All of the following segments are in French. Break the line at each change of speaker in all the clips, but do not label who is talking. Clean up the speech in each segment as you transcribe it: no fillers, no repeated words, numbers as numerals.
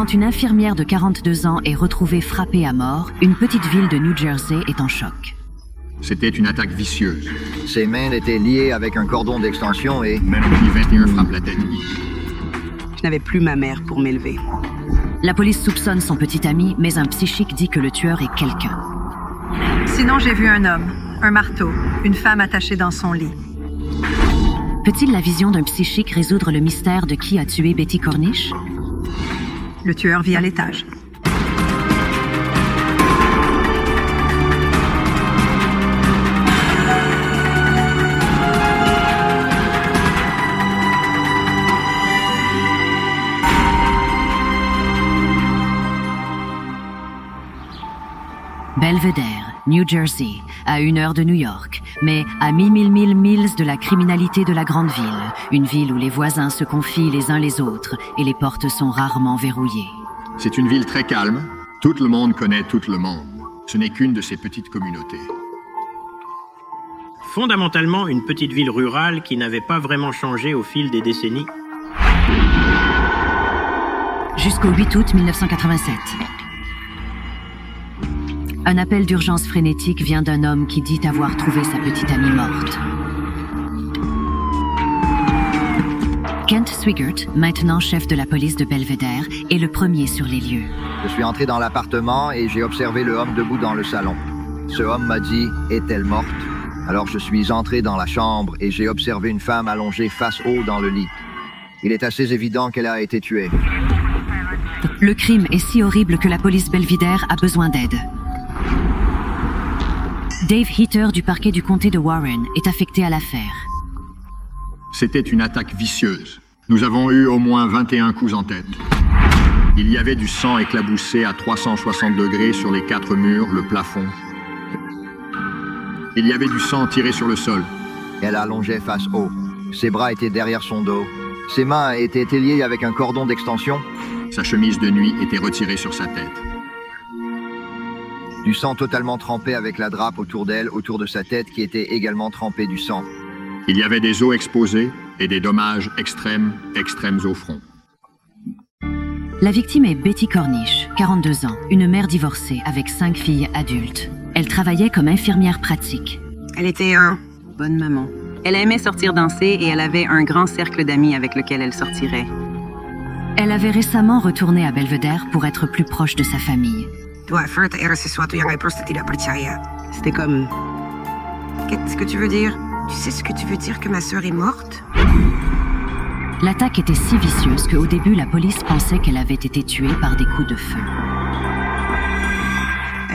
Quand une infirmière de 42 ans est retrouvée frappée à mort, une petite ville de New Jersey est en choc.
C'était une attaque vicieuse.
Ses mains étaient liées avec un cordon d'extension et...
Même si 21 frappe la tête.
Je n'avais plus ma mère pour m'élever.
La police soupçonne son petit ami, mais un psychique dit que le tueur est quelqu'un.
Sinon, j'ai vu un homme, un marteau, une femme attachée dans son lit.
Peut-il la vision d'un psychique résoudre le mystère de qui a tué Betty Cornish?
Le tueur vit à l'étage.
Belvedere, New Jersey, à 1 heure de New York, mais à milles de la criminalité de la grande ville, une ville où les voisins se confient les uns les autres et les portes sont rarement verrouillées.
C'est une ville très calme. Tout le monde connaît tout le monde. Ce n'est qu'une de ces petites communautés.
Fondamentalement, une petite ville rurale qui n'avait pas vraiment changé au fil des décennies.
Jusqu'au 8 août 1987. Un appel d'urgence frénétique vient d'un homme qui dit avoir trouvé sa petite amie morte. Kent Swigert, maintenant chef de la police de Belvedere, est le premier sur les lieux.
Je suis entré dans l'appartement et j'ai observé le homme debout dans le salon. Ce homme m'a dit « Est-elle morte ?» Alors je suis entré dans la chambre et j'ai observé une femme allongée face haut dans le lit. Il est assez évident qu'elle a été tuée.
Le crime est si horrible que la police Belvedere a besoin d'aide. Dave Heater du parquet du comté de Warren est affecté à l'affaire.
C'était une attaque vicieuse. Nous avons eu au moins 21 coups en tête. Il y avait du sang éclaboussé à 360 degrés sur les 4 murs, le plafond. Il y avait du sang tiré sur le sol.
Elle allongeait face haut. Ses bras étaient derrière son dos. Ses mains étaient liées avec un cordon d'extension.
Sa chemise de nuit était retirée sur sa tête.
Du sang totalement trempé avec la drape autour d'elle, autour de sa tête qui était également trempée du sang.
Il y avait des os exposés et des dommages extrêmes au front.
La victime est Betty Cornish, 42 ans, une mère divorcée avec 5 filles adultes. Elle travaillait comme infirmière pratique.
Elle était bonne maman. Elle aimait sortir danser et elle avait un grand cercle d'amis avec lequel elle sortirait.
Elle avait récemment retourné à Belvedere pour être plus proche de sa famille.
C'était comme...
Qu'est-ce que tu veux dire? Tu sais ce que tu veux dire que ma sœur est morte?
L'attaque était si vicieuse qu'au début, la police pensait qu'elle avait été tuée par des coups de feu.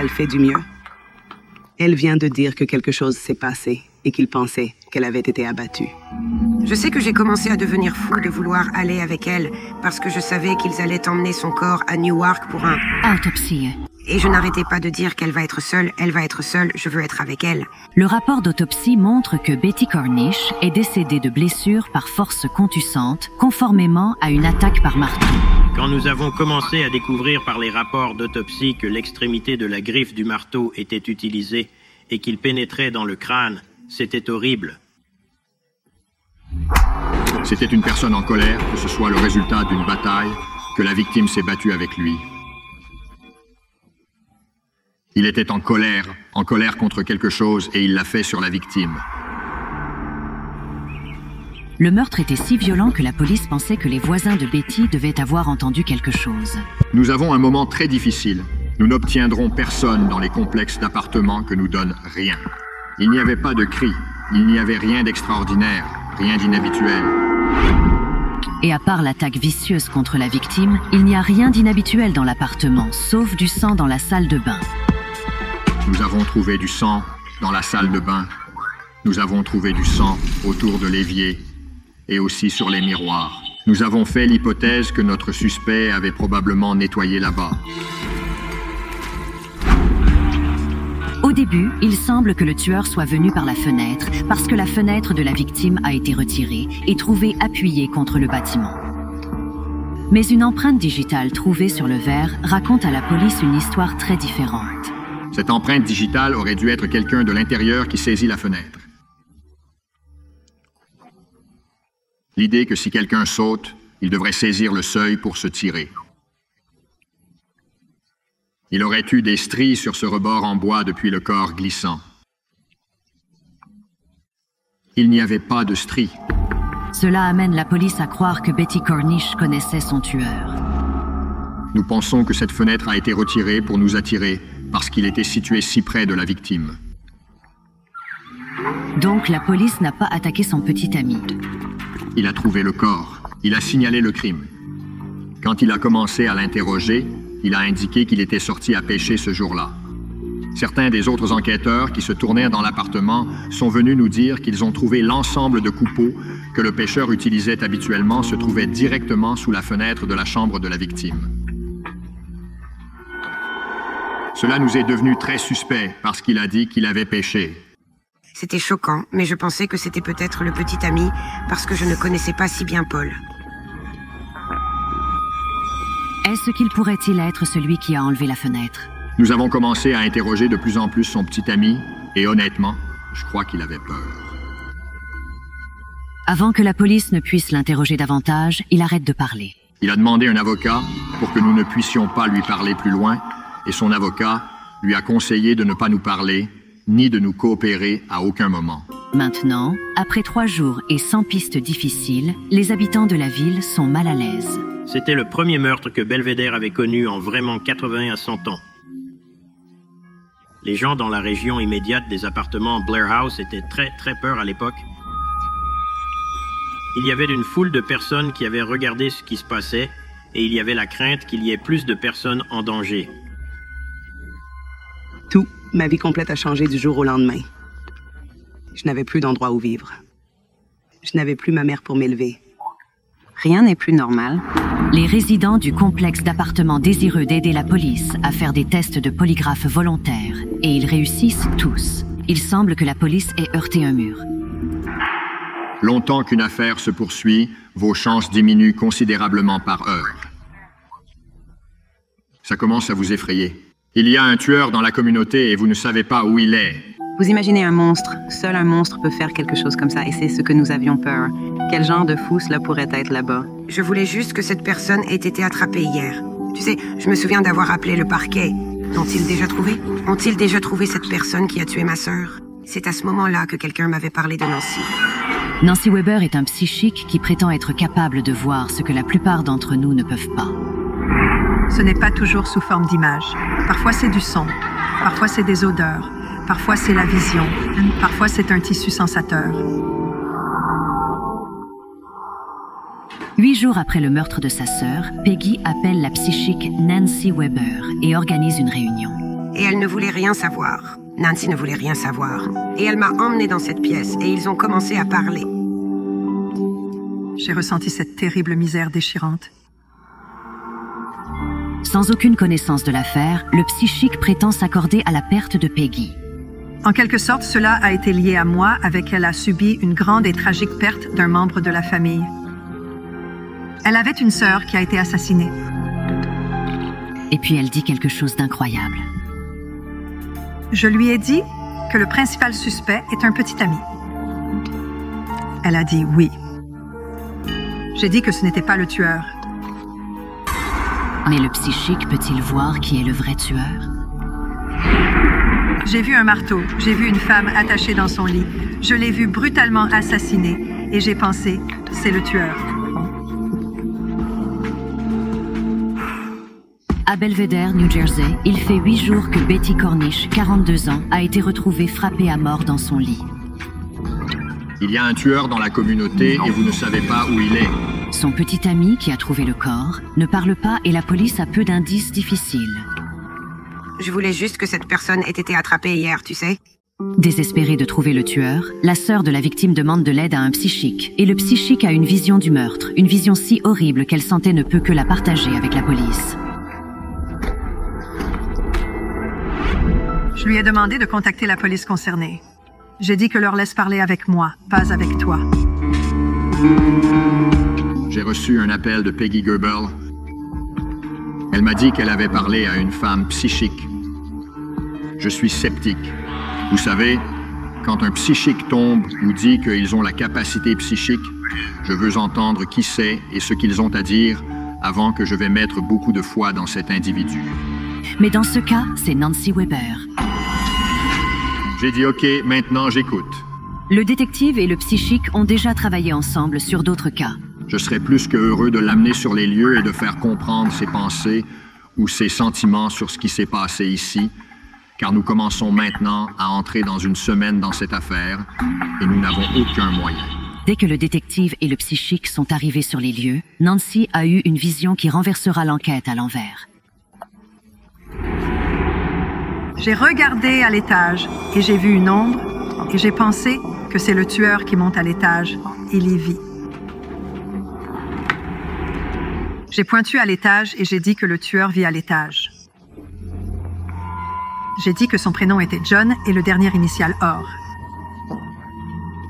Elle fait du mieux. Elle vient de dire que quelque chose s'est passé et qu'il pensait qu'elle avait été abattue.
Je sais que j'ai commencé à devenir fou de vouloir aller avec elle parce que je savais qu'ils allaient emmener son corps à Newark pour un...
Autopsie.
Et je n'arrêtais pas de dire qu'elle va être seule, je veux être avec elle.
Le rapport d'autopsie montre que Betty Cornish est décédée de blessures par force contussante, conformément à une attaque par marteau.
Quand nous avons commencé à découvrir par les rapports d'autopsie que l'extrémité de la griffe du marteau était utilisée et qu'il pénétrait dans le crâne, c'était horrible.
C'était une personne en colère, que ce soit le résultat d'une bataille, que la victime s'est battue avec lui. Il était en colère contre quelque chose et il l'a fait sur la victime.
Le meurtre était si violent que la police pensait que les voisins de Betty devaient avoir entendu quelque chose.
Nous avons un moment très difficile. Nous n'obtiendrons personne dans les complexes d'appartements que nous donne rien. Il n'y avait pas de cris, il n'y avait rien d'extraordinaire, rien d'inhabituel.
Et à part l'attaque vicieuse contre la victime, il n'y a rien d'inhabituel dans l'appartement, sauf du sang dans la salle de bain.
Nous avons trouvé du sang dans la salle de bain. Nous avons trouvé du sang autour de l'évier et aussi sur les miroirs. Nous avons fait l'hypothèse que notre suspect avait probablement nettoyé là-bas.
Au début, il semble que le tueur soit venu par la fenêtre parce que la fenêtre de la victime a été retirée et trouvée appuyée contre le bâtiment. Mais une empreinte digitale trouvée sur le verre raconte à la police une histoire très différente.
Cette empreinte digitale aurait dû être quelqu'un de l'intérieur qui saisit la fenêtre. L'idée que si quelqu'un saute, il devrait saisir le seuil pour se tirer. Il aurait eu des stries sur ce rebord en bois depuis le corps glissant. Il n'y avait pas de stries.
Cela amène la police à croire que Betty Cornish connaissait son tueur.
Nous pensons que cette fenêtre a été retirée pour nous attirer parce qu'il était situé si près de la victime.
Donc la police n'a pas attaqué son petit ami.
Il a trouvé le corps. Il a signalé le crime. Quand il a commencé à l'interroger, il a indiqué qu'il était sorti à pêcher ce jour-là. Certains des autres enquêteurs qui se tournèrent dans l'appartement sont venus nous dire qu'ils ont trouvé l'ensemble de coupeaux que le pêcheur utilisait habituellement se trouvait directement sous la fenêtre de la chambre de la victime. Cela nous est devenu très suspect parce qu'il a dit qu'il avait pêché.
C'était choquant, mais je pensais que c'était peut-être le petit ami parce que je ne connaissais pas si bien Paul.
Est-ce qu'il pourrait-il être celui qui a enlevé la fenêtre?
Nous avons commencé à interroger de plus en plus son petit ami et honnêtement, je crois qu'il avait peur.
Avant que la police ne puisse l'interroger davantage, il arrête de parler.
Il a demandé un avocat pour que nous ne puissions pas lui parler plus loin et son avocat lui a conseillé de ne pas nous parler ni de nous coopérer à aucun moment.
Maintenant, après 3 jours et sans pistes difficiles, les habitants de la ville sont mal à l'aise.
C'était le premier meurtre que Belvedere avait connu en vraiment 80 à 100 ans. Les gens dans la région immédiate des appartements Blair House étaient très peur à l'époque. Il y avait une foule de personnes qui avaient regardé ce qui se passait et il y avait la crainte qu'il y ait plus de personnes en danger.
Tout, ma vie complète a changé du jour au lendemain. Je n'avais plus d'endroit où vivre. Je n'avais plus ma mère pour m'élever.
Rien n'est plus normal.
Les résidents du complexe d'appartements désireux d'aider la police à faire des tests de polygraphe volontaires, et ils réussissent tous. Il semble que la police ait heurté un mur.
Longtemps qu'une affaire se poursuit, vos chances diminuent considérablement par heure. Ça commence à vous effrayer. Il y a un tueur dans la communauté et vous ne savez pas où il est.
Vous imaginez un monstre. Seul un monstre peut faire quelque chose comme ça, et c'est ce que nous avions peur. Quel genre de fou cela pourrait être là-bas?
Je voulais juste que cette personne ait été attrapée hier. Tu sais, je me souviens d'avoir appelé le parquet. L'ont-ils déjà trouvé? Ont-ils déjà trouvé cette personne qui a tué ma sœur? C'est à ce moment-là que quelqu'un m'avait parlé de Nancy.
Nancy Weber est un psychique qui prétend être capable de voir ce que la plupart d'entre nous ne peuvent pas.
Ce n'est pas toujours sous forme d'image. Parfois c'est du son, parfois c'est des odeurs, parfois c'est la vision, parfois c'est un tissu sensateur.
8 jours après le meurtre de sa sœur, Peggy appelle la psychique Nancy Weber et organise une réunion.
Et elle ne voulait rien savoir. Nancy ne voulait rien savoir. Et elle m'a emmenée dans cette pièce et ils ont commencé à parler.
J'ai ressenti cette terrible misère déchirante.
Sans aucune connaissance de l'affaire, le psychique prétend s'accorder à la perte de Peggy.
En quelque sorte, cela a été lié à moi avec elle a subi une grande et tragique perte d'un membre de la famille. Elle avait une sœur qui a été assassinée.
Et puis elle dit quelque chose d'incroyable.
Je lui ai dit que le principal suspect est un petit ami. Elle a dit oui. J'ai dit que ce n'était pas le tueur.
Mais le psychique peut-il voir qui est le vrai tueur?
J'ai vu un marteau, j'ai vu une femme attachée dans son lit. Je l'ai vue brutalement assassinée et j'ai pensé, c'est le tueur.
À Belvedere, New Jersey, il fait 8 jours que Betty Cornish, 42 ans, a été retrouvée frappée à mort dans son lit.
Il y a un tueur dans la communauté et vous ne savez pas où il est.
Son petit ami, qui a trouvé le corps, ne parle pas et la police a peu d'indices difficiles.
Je voulais juste que cette personne ait été attrapée hier, tu sais.
Désespérée de trouver le tueur, la sœur de la victime demande de l'aide à un psychique. Et le psychique a une vision du meurtre, une vision si horrible qu'elle sentait ne peut que la partager avec la police.
Je lui ai demandé de contacter la police concernée. J'ai dit que leur laisse parler avec moi, pas avec toi.
J'ai reçu un appel de Peggy Goebel. Elle m'a dit qu'elle avait parlé à une femme psychique. Je suis sceptique. Vous savez, quand un psychique tombe ou dit qu'ils ont la capacité psychique, je veux entendre qui c'est et ce qu'ils ont à dire avant que je vais mettre beaucoup de foi dans cet individu.
Mais dans ce cas, c'est Nancy Weber.
J'ai dit OK, maintenant j'écoute.
Le détective et le psychique ont déjà travaillé ensemble sur d'autres cas.
Je serais plus que heureux de l'amener sur les lieux et de faire comprendre ses pensées ou ses sentiments sur ce qui s'est passé ici, car nous commençons maintenant à entrer dans une semaine dans cette affaire et nous n'avons aucun moyen.
Dès que le détective et le psychique sont arrivés sur les lieux, Nancy a eu une vision qui renversera l'enquête à l'envers.
J'ai regardé à l'étage et j'ai vu une ombre et j'ai pensé que c'est le tueur qui monte à l'étage. Il y vit. J'ai pointu à l'étage et j'ai dit que le tueur vit à l'étage. J'ai dit que son prénom était John et le dernier initial Or.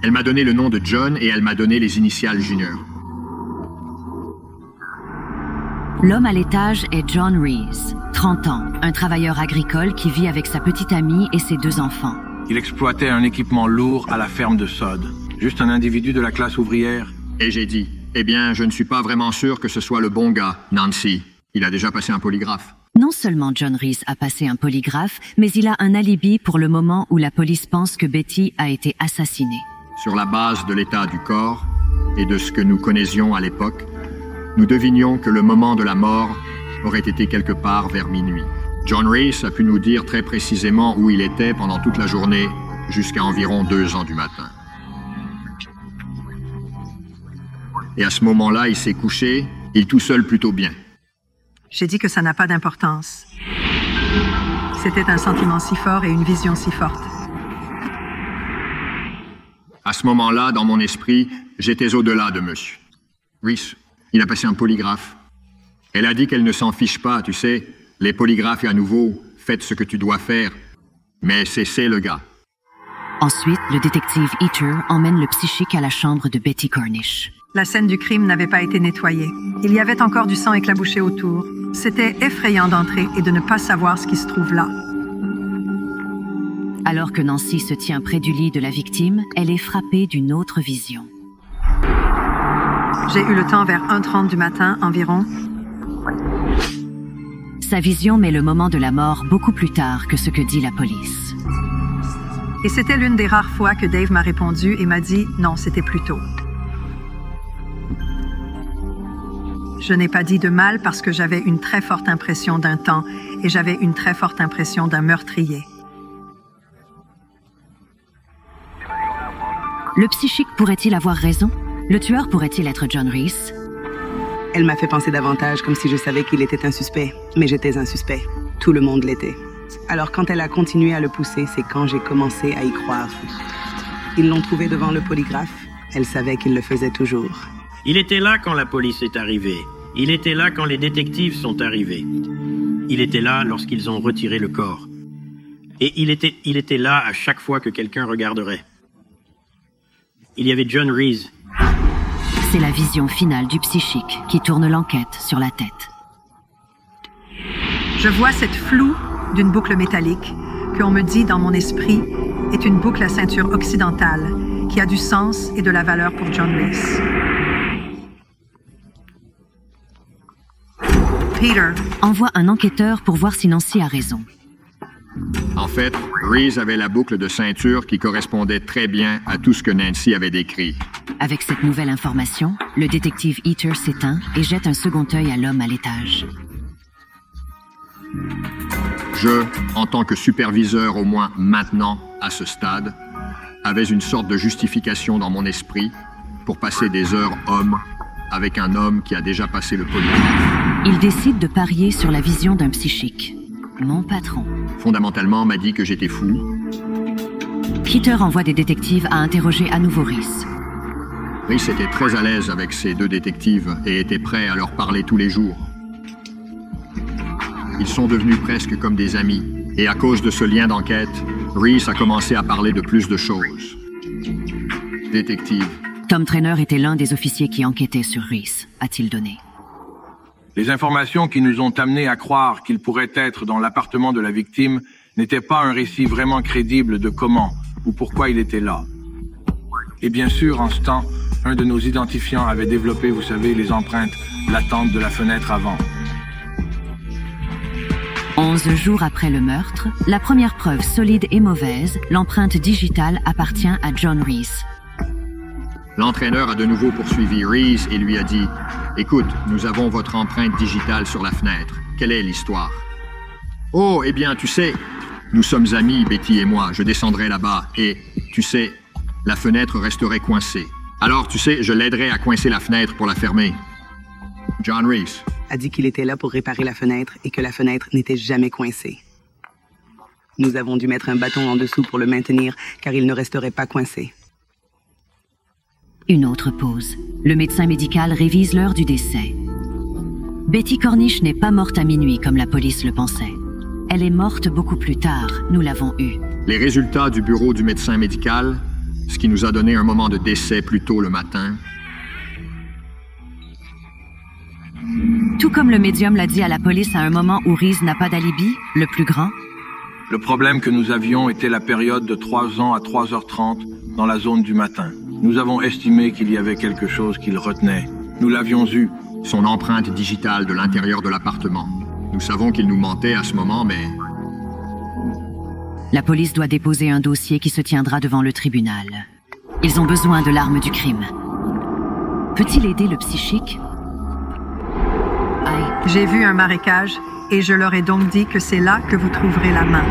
Elle m'a donné le nom de John et elle m'a donné les initiales Junior.
L'homme à l'étage est John Reese, 30 ans, un travailleur agricole qui vit avec sa petite amie et ses 2 enfants.
Il exploitait un équipement lourd à la ferme de sod. Juste un individu de la classe ouvrière.
Et j'ai dit, eh bien, je ne suis pas vraiment sûr que ce soit le bon gars, Nancy. Il a déjà passé un polygraphe.
Non seulement John Reese a passé un polygraphe, mais il a un alibi pour le moment où la police pense que Betty a été assassinée.
Sur la base de l'état du corps et de ce que nous connaissions à l'époque, nous devinions que le moment de la mort aurait été quelque part vers minuit. John Reese a pu nous dire très précisément où il était pendant toute la journée jusqu'à environ 2 ans du matin. Et à ce moment-là, il s'est couché, il tout seul plutôt bien.
J'ai dit que ça n'a pas d'importance. C'était un sentiment si fort et une vision si forte.
À ce moment-là, dans mon esprit, j'étais au-delà de monsieur. Reese, il a passé un polygraphe. Elle a dit qu'elle ne s'en fiche pas, tu sais. Les polygraphes, à nouveau, faites ce que tu dois faire. Mais c'est le gars.
Ensuite, le détective Eater emmène le psychique à la chambre de Betty Cornish.
La scène du crime n'avait pas été nettoyée. Il y avait encore du sang éclabouché autour. C'était effrayant d'entrer et de ne pas savoir ce qui se trouve là.
Alors que Nancy se tient près du lit de la victime, elle est frappée d'une autre vision.
J'ai eu le temps vers 1h30 du matin environ.
Sa vision met le moment de la mort beaucoup plus tard que ce que dit la police.
Et c'était l'une des rares fois que Dave m'a répondu et m'a dit « Non, c'était plus tôt ». Je n'ai pas dit de mal parce que j'avais une très forte impression d'un temps et j'avais une très forte impression d'un meurtrier.
Le psychique pourrait-il avoir raison? Le tueur pourrait-il être John Reese?
Elle m'a fait penser davantage comme si je savais qu'il était un suspect. Mais j'étais un suspect. Tout le monde l'était. Alors quand elle a continué à le pousser, c'est quand j'ai commencé à y croire. Ils l'ont trouvé devant le polygraphe. Elle savait qu'il le faisait toujours.
Il était là quand la police est arrivée. Il était là quand les détectives sont arrivés. Il était là lorsqu'ils ont retiré le corps. Et il était là à chaque fois que quelqu'un regarderait. Il y avait John Reese.
C'est la vision finale du psychique qui tourne l'enquête sur la tête.
Je vois cette floue d'une boucle métallique que on me dit dans mon esprit est une boucle à ceinture occidentale qui a du sens et de la valeur pour John Reese. Peter
envoie un enquêteur pour voir si Nancy a raison.
En fait, Reese avait la boucle de ceinture qui correspondait très bien à tout ce que Nancy avait décrit.
Avec cette nouvelle information, le détective Eater s'éteint et jette un second œil à l'homme à l'étage.
Je, en tant que superviseur au moins maintenant, à ce stade, avais une sorte de justification dans mon esprit pour passer des heures hommes avec un homme qui a déjà passé le polygraphe.
Il décide de parier sur la vision d'un psychique. Mon patron.
Fondamentalement, m'a dit que j'étais fou.
Peter envoie des détectives à interroger à nouveau Reese.
Reese était très à l'aise avec ces 2 détectives et était prêt à leur parler tous les jours. Ils sont devenus presque comme des amis. Et à cause de ce lien d'enquête, Reese a commencé à parler de plus de choses. Détective.
Tom Trainer était l'un des officiers qui enquêtait sur Reese, a-t-il donné.
Les informations qui nous ont amenés à croire qu'il pourrait être dans l'appartement de la victime n'étaient pas un récit vraiment crédible de comment ou pourquoi il était là. Et bien sûr, en ce temps, un de nos identifiants avait développé, vous savez, les empreintes latentes de la fenêtre avant.
11 jours après le meurtre, la première preuve solide et mauvaise, l'empreinte digitale appartient à John Reese.
L'entraîneur a de nouveau poursuivi Reese et lui a dit « Écoute, nous avons votre empreinte digitale sur la fenêtre. Quelle est l'histoire? » « Oh, eh bien, tu sais, nous sommes amis, Betty et moi. Je descendrai là-bas et, tu sais, la fenêtre resterait coincée. Alors, tu sais, je l'aiderai à coincer la fenêtre pour la fermer. » John Reese
a dit qu'il était là pour réparer la fenêtre et que la fenêtre n'était jamais coincée. Nous avons dû mettre un bâton en dessous pour le maintenir, car il ne resterait pas coincé.
Une autre pause. Le médecin médical révise l'heure du décès. Betty Cornish n'est pas morte à minuit comme la police le pensait. Elle est morte beaucoup plus tard, nous l'avons eue.
Les résultats du bureau du médecin médical, ce qui nous a donné un moment de décès plus tôt le matin.
Tout comme le médium l'a dit à la police à un moment où Reese n'a pas d'alibi, le plus grand.
Le problème que nous avions était la période de 3 ans à 3h30 dans la zone du matin. Nous avons estimé qu'il y avait quelque chose qui le retenait. Nous l'avions eu.
Son empreinte digitale de l'intérieur de l'appartement. Nous savons qu'il nous mentait à ce moment, mais...
La police doit déposer un dossier qui se tiendra devant le tribunal. Ils ont besoin de l'arme du crime. Peut-il aider le psychique? Aïe.
J'ai vu un marécage et je leur ai donc dit que c'est là que vous trouverez la main.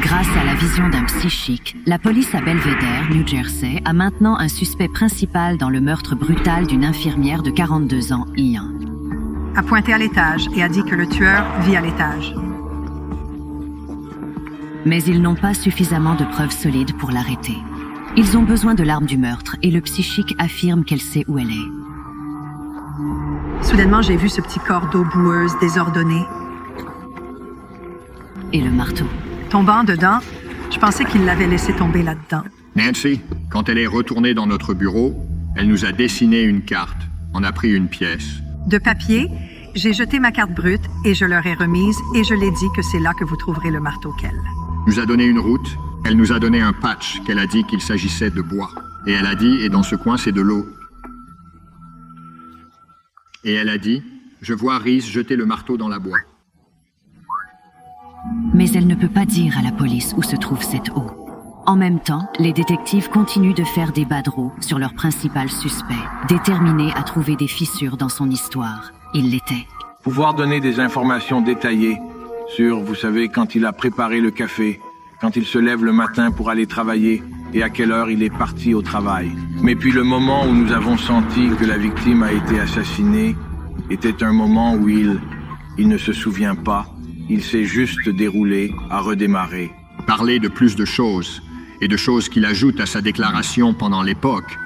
Grâce à la vision d'un psychique, la police à Belvedere, New Jersey, a maintenant un suspect principal dans le meurtre brutal d'une infirmière de 42 ans, Ian.
A pointé à l'étage et a dit que le tueur vit à l'étage.
Mais ils n'ont pas suffisamment de preuves solides pour l'arrêter. Ils ont besoin de l'arme du meurtre et le psychique affirme qu'elle sait où elle est.
Soudainement, j'ai vu ce petit corps d'eau boueuse désordonné.
Et le marteau.
Tombant dedans, je pensais qu'il l'avait laissé tomber là-dedans.
Nancy, quand elle est retournée dans notre bureau, elle nous a dessiné une carte. On a pris une pièce.
De papier, j'ai jeté ma carte brute et je leur ai remise et je l'ai dit que c'est là que vous trouverez le marteau qu'elle.
Nous a donné une route. Elle nous a donné un patch qu'elle a dit qu'il s'agissait de bois. Et elle a dit, et dans ce coin, c'est de l'eau. Et elle a dit, je vois Reese jeter le marteau dans la boîte.
Mais elle ne peut pas dire à la police où se trouve cette eau. En même temps, les détectives continuent de faire des badauds sur leur principal suspect, déterminés à trouver des fissures dans son histoire. Il l'était.
Pouvoir donner des informations détaillées sur, vous savez, quand il a préparé le café, quand il se lève le matin pour aller travailler et à quelle heure il est parti au travail. Mais puis le moment où nous avons senti que la victime a été assassinée était un moment où il ne se souvient pas. Il s'est juste déroulé, à redémarrer.
Parler de plus de choses, et de choses qu'il ajoute à sa déclaration pendant l'époque,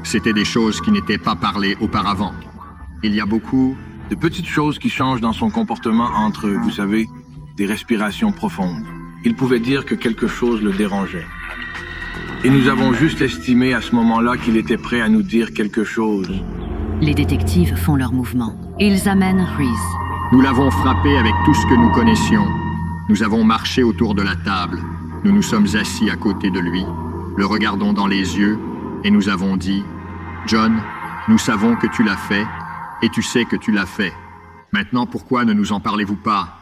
c'était des choses qui n'étaient pas parlées auparavant. Il y a beaucoup...
de petites choses qui changent dans son comportement entre, vous savez, des respirations profondes. Il pouvait dire que quelque chose le dérangeait. Et nous avons juste estimé à ce moment-là qu'il était prêt à nous dire quelque chose.
Les détectives font leur mouvement. Ils amènent Reese.
Nous l'avons frappé avec tout ce que nous connaissions. Nous avons marché autour de la table. Nous nous sommes assis à côté de lui, le regardons dans les yeux et nous avons dit « John, nous savons que tu l'as fait et tu sais que tu l'as fait. Maintenant, pourquoi ne nous en parlez-vous pas ?»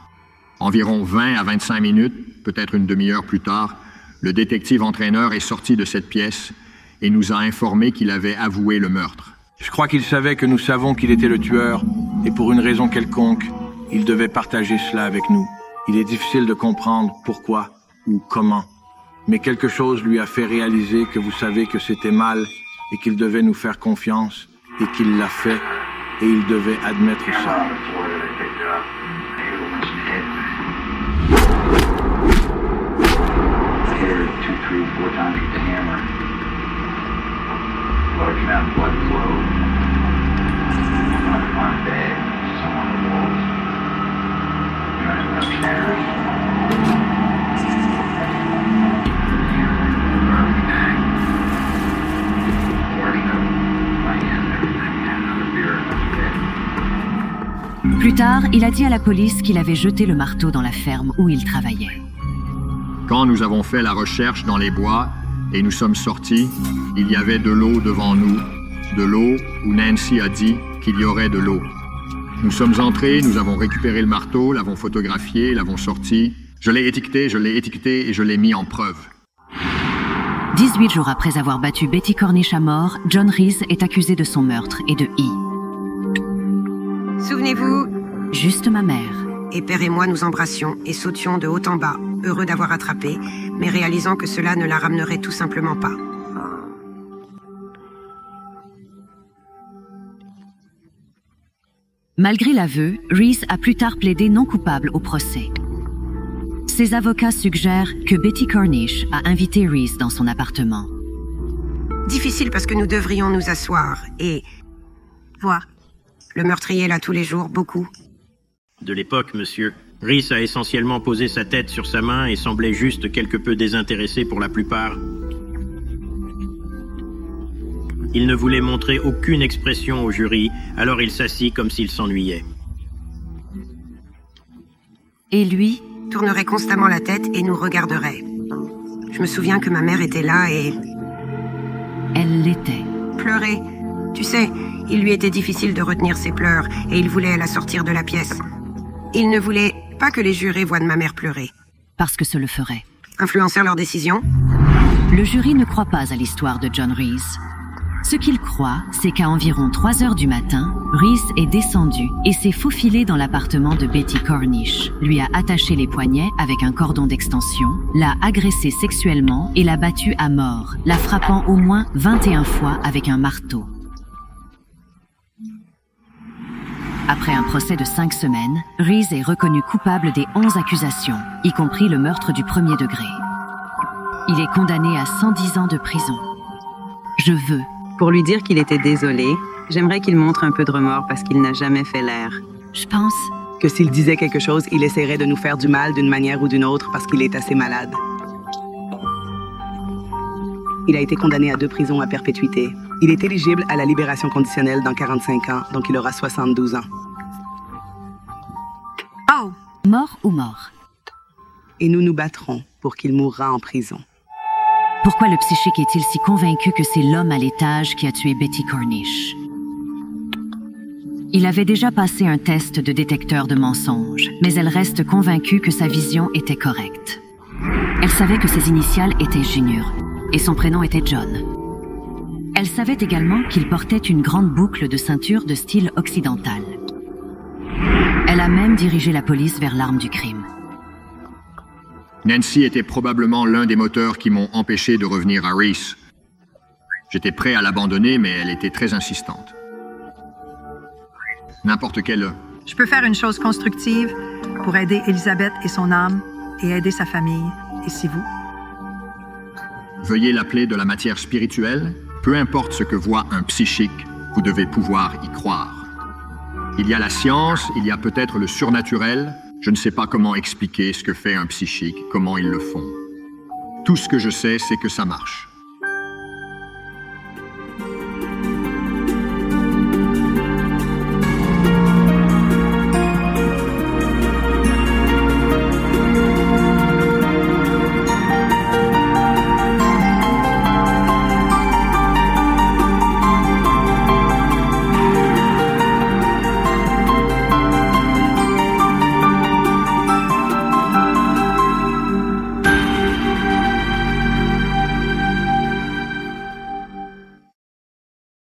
Environ 20 à 25 minutes, peut-être une demi-heure plus tard, le détective-entraîneur est sorti de cette pièce et nous a informé qu'il avait avoué le meurtre.
Je crois qu'il savait que nous savons qu'il était le tueur, et pour une raison quelconque, il devait partager cela avec nous. Il est difficile de comprendre pourquoi ou comment, mais quelque chose lui a fait réaliser que vous savez que c'était mal et qu'il devait nous faire confiance, et qu'il l'a fait, et il devait admettre ça.
Large amount of blood flow on the bed, some on the walls, running upstairs.
Plus tard, il a dit à la police qu'il avait jeté le marteau dans la ferme où il travaillait.
Quand nous avons fait la recherche dans les bois et nous sommes sortis, il y avait de l'eau devant nous de l'eau où Nancy a dit qu'il y aurait de l'eau. Nous sommes entrés, nous avons récupéré le marteau, l'avons photographié, l'avons sorti. Je l'ai étiqueté et je l'ai mis en preuve.
18 jours après avoir battu Betty Cornish à mort, John Reese est accusé de son meurtre et de
Souvenez-vous,
juste ma mère.
Et père et moi nous embrassions et sautions de haut en bas, heureux d'avoir attrapé, mais réalisant que cela ne la ramenerait tout simplement pas.
Malgré l'aveu, Reese a plus tard plaidé non coupable au procès. Ses avocats suggèrent que Betty Cornish a invité Reese dans son appartement.
Difficile parce que nous devrions nous asseoir et... voir. Le meurtrier là tous les jours, beaucoup.
De l'époque, monsieur. Reese a essentiellement posé sa tête sur sa main et semblait juste quelque peu désintéressé pour la plupart. Il ne voulait montrer aucune expression au jury, alors il s'assit comme s'il s'ennuyait.
Et lui
tournerait constamment la tête et nous regarderait. Je me souviens que ma mère était là et...
Elle l'était.
Pleurait. Tu sais, il lui était difficile de retenir ses pleurs et il voulait la sortir de la pièce. Il ne voulait pas que les jurés voient de ma mère pleurer.
Parce que ce le ferait.
Influencer leur décision?
Le jury ne croit pas à l'histoire de John Reese. Ce qu'il croit, c'est qu'à environ 3 heures du matin, Reese est descendu et s'est faufilé dans l'appartement de Betty Cornish, lui a attaché les poignets avec un cordon d'extension, l'a agressée sexuellement et l'a battue à mort, la frappant au moins 21 fois avec un marteau. Après un procès de 5 semaines, Reese est reconnu coupable des 11 accusations, y compris le meurtre du premier degré. Il est condamné à 110 ans de prison. Je veux.
Pour lui dire qu'il était désolé, j'aimerais qu'il montre un peu de remords parce qu'il n'a jamais fait l'air.
Je pense
que s'il disait quelque chose, il essaierait de nous faire du mal d'une manière ou d'une autre parce qu'il est assez malade. Il a été condamné à 2 prisons à perpétuité. Il est éligible à la libération conditionnelle dans 45 ans, donc il aura 72 ans.
Oh! Mort ou mort?
Et nous nous battrons pour qu'il mourra en prison.
Pourquoi le psychique est-il si convaincu que c'est l'homme à l'étage qui a tué Betty Cornish? Il avait déjà passé un test de détecteur de mensonges, mais elle reste convaincue que sa vision était correcte. Elle savait que ses initiales étaient Junior, et son prénom était John. Elle savait également qu'il portait une grande boucle de ceinture de style occidental. Elle a même dirigé la police vers l'arme du crime.
Nancy était probablement l'un des moteurs qui m'ont empêché de revenir à Reese. J'étais prêt à l'abandonner, mais elle était très insistante. N'importe quelle...
Je peux faire une chose constructive pour aider Elisabeth et son âme et aider sa famille. Et si vous?
Veuillez l'appeler de la matière spirituelle. Peu importe ce que voit un psychique, vous devez pouvoir y croire. Il y a la science, il y a peut-être le surnaturel. Je ne sais pas comment expliquer ce que fait un psychique, comment ils le font. Tout ce que je sais, c'est que ça marche.